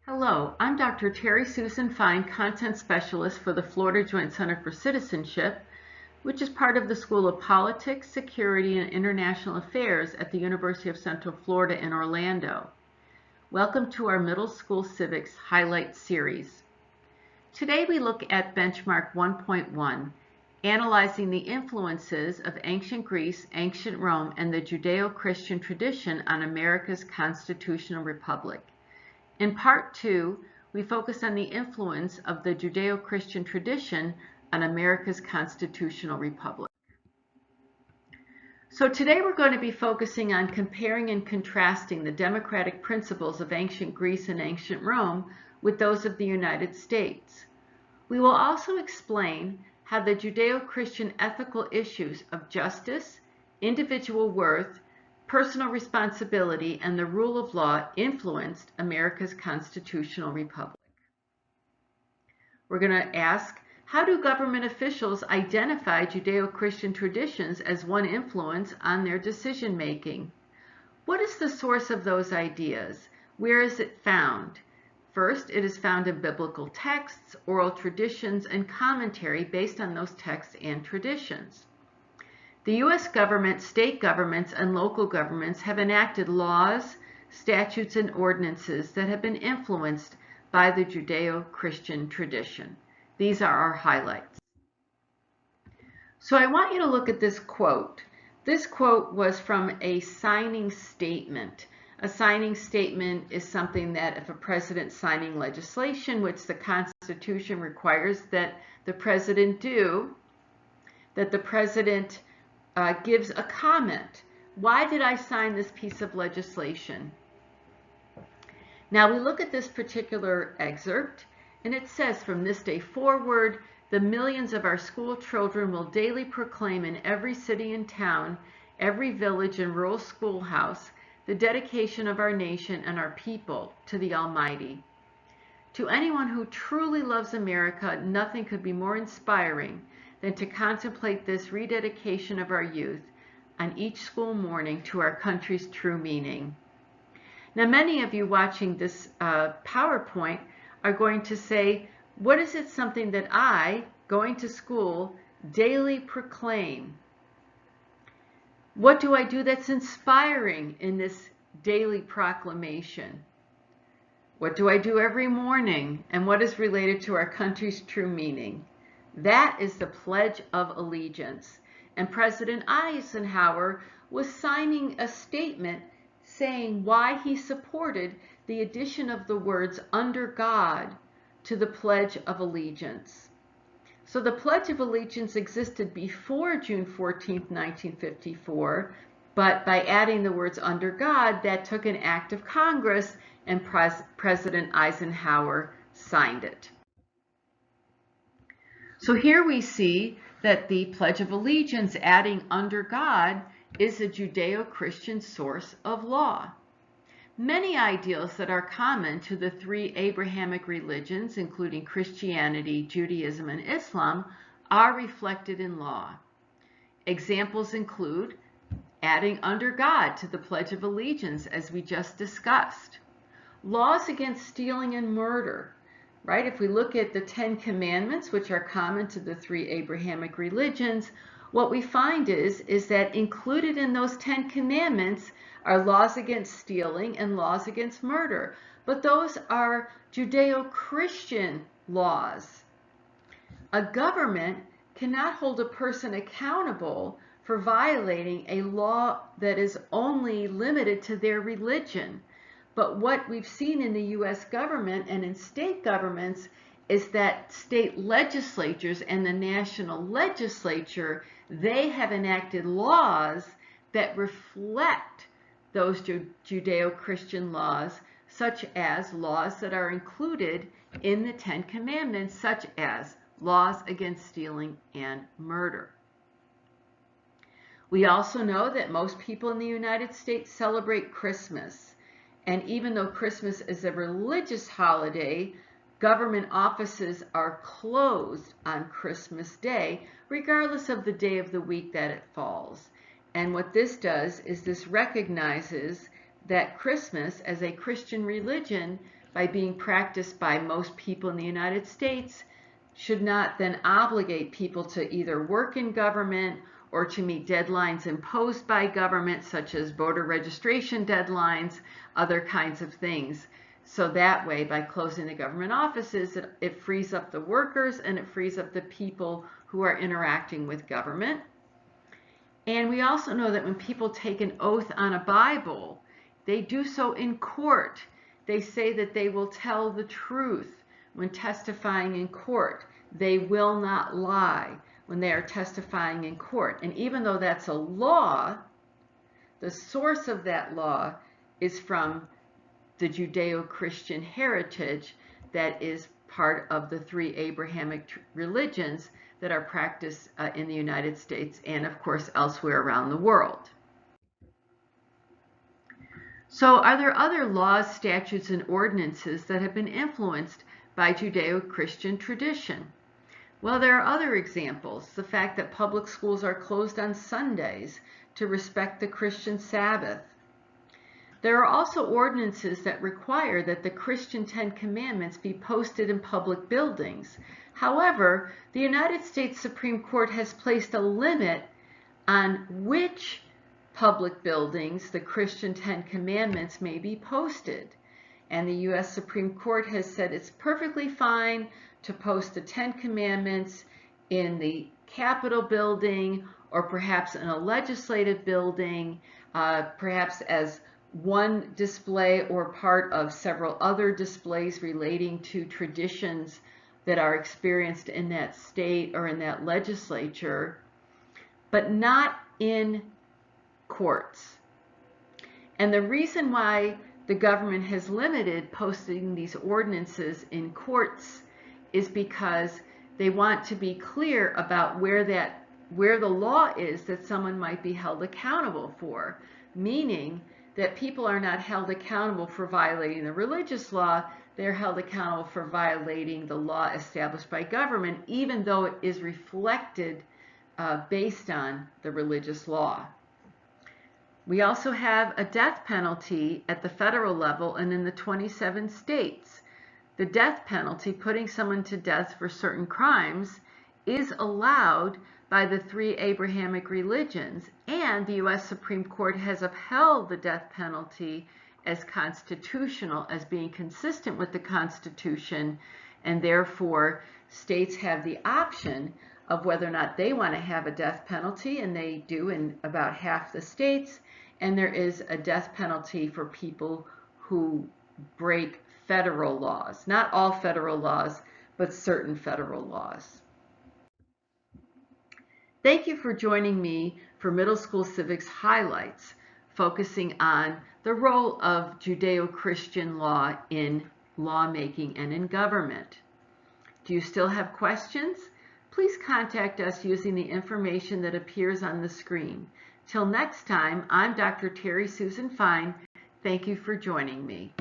Hello, I'm Dr. Terry Susan Fine, Content Specialist for the Florida Joint Center for Citizenship, which is part of the School of Politics, Security, and International Affairs at the University of Central Florida in Orlando. Welcome to our Middle School Civics Highlight Series. Today we look at Benchmark 1.1, analyzing the influences of ancient Greece, ancient Rome, and the Judeo-Christian tradition on America's constitutional republic. In Part 2, we focus on the influence of the Judeo-Christian tradition on America's constitutional republic. So today we're going to be focusing on comparing and contrasting the democratic principles of ancient Greece and ancient Rome with those of the United States. We will also explain how the Judeo-Christian ethical issues of justice, individual worth, personal responsibility, and the rule of law influenced America's constitutional republic. We're going to ask, how do government officials identify Judeo-Christian traditions as one influence on their decision-making? What is the source of those ideas? Where is it found? First, it is found in biblical texts, oral traditions, and commentary based on those texts and traditions. The U.S. government, state governments, and local governments have enacted laws, statutes, and ordinances that have been influenced by the Judeo-Christian tradition. These are our highlights. So I want you to look at this quote. This quote was from a signing statement. A signing statement is something that if a president's signing legislation, which the Constitution requires that the president do, that the president gives a comment. Why did I sign this piece of legislation? Now we look at this particular excerpt, and it says, from this day forward, the millions of our school children will daily proclaim in every city and town, every village and rural schoolhouse, the dedication of our nation and our people to the Almighty. To anyone who truly loves America, nothing could be more inspiring than to contemplate this rededication of our youth on each school morning to our country's true meaning. Now, many of you watching this PowerPoint are going to say, what is it something that I, going to school, daily proclaim? What do I do that's inspiring in this daily proclamation? What do I do every morning? And what is related to our country's true meaning? That is the Pledge of Allegiance. And President Eisenhower was signing a statement saying why he supported the addition of the words "under God" to the Pledge of Allegiance. So the Pledge of Allegiance existed before June 14, 1954, but by adding the words "under God," that took an act of Congress, and President Eisenhower signed it. So here we see that the Pledge of Allegiance, adding "under God," is a Judeo-Christian source of law. Many ideals that are common to the three Abrahamic religions, including Christianity, Judaism, and Islam, are reflected in law. Examples include adding "under God" to the Pledge of Allegiance, as we just discussed. Laws against stealing and murder. Right? If we look at the 10 Commandments, which are common to the three Abrahamic religions, what we find is that included in those 10 Commandments are laws against stealing and laws against murder. But those are Judeo-Christian laws. A government cannot hold a person accountable for violating a law that is only limited to their religion. But what we've seen in the U.S. government and in state governments is that state legislatures and the national legislature, they have enacted laws that reflect those Judeo-Christian laws, such as laws that are included in the 10 Commandments, such as laws against stealing and murder. We also know that most people in the United States celebrate Christmas. And even though Christmas is a religious holiday, government offices are closed on Christmas Day, regardless of the day of the week that it falls. And what this does is this recognizes that Christmas, as a Christian religion, by being practiced by most people in the United States, should not then obligate people to either work in government or to meet deadlines imposed by government, such as voter registration deadlines, other kinds of things. So that way, by closing the government offices, it frees up the workers and it frees up the people who are interacting with government. And we also know that when people take an oath on a Bible, they do so in court. They say that they will tell the truth when testifying in court. They will not lie when they are testifying in court. And even though that's a law, the source of that law is from the Judeo-Christian heritage that is part of the three Abrahamic religions that are practiced in the United States and, of course, elsewhere around the world. So, are there other laws, statutes, and ordinances that have been influenced by Judeo-Christian tradition? Well, there are other examples. The fact that public schools are closed on Sundays to respect the Christian Sabbath. There are also ordinances that require that the Christian Ten Commandments be posted in public buildings. However, the United States Supreme Court has placed a limit on which public buildings the Christian Ten Commandments may be posted. And the U.S. Supreme Court has said it's perfectly fine to post the Ten Commandments in the Capitol building or perhaps in a legislative building, perhaps as one display or part of several other displays relating to traditions that are experienced in that state or in that legislature, but not in courts. And the reason why the government has limited posting these ordinances in courts is because they want to be clear about where the law is that someone might be held accountable for, meaning that people are not held accountable for violating the religious law, they're held accountable for violating the law established by government, even though it is reflected based on the religious law. We also have a death penalty at the federal level and in the 27 states. The death penalty, putting someone to death for certain crimes, is allowed by the three Abrahamic religions, and the U.S. Supreme Court has upheld the death penalty as constitutional, as being consistent with the Constitution, and therefore states have the option of whether or not they want to have a death penalty, and they do in about half the states, and there is a death penalty for people who break federal laws. Not all federal laws, but certain federal laws. Thank you for joining me for Middle School Civics Highlights, focusing on the role of Judeo-Christian law in lawmaking and in government. Do you still have questions? Please contact us using the information that appears on the screen. Till next time, I'm Dr. Terry Susan Fine. Thank you for joining me.